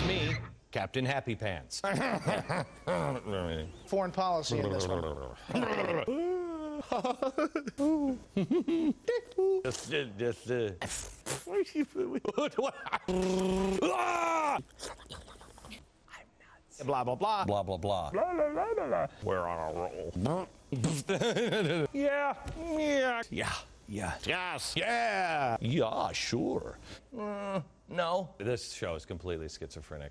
It's me, Captain Happy Pants. Foreign policy in this one. Blah, blah, blah. Blah, blah, blah. Blah, blah, blah, blah, blah. We're on a roll. Yeah. Yeah. Yeah. Yeah. Yes. Yeah. Yeah, sure. No. This show is completely schizophrenic.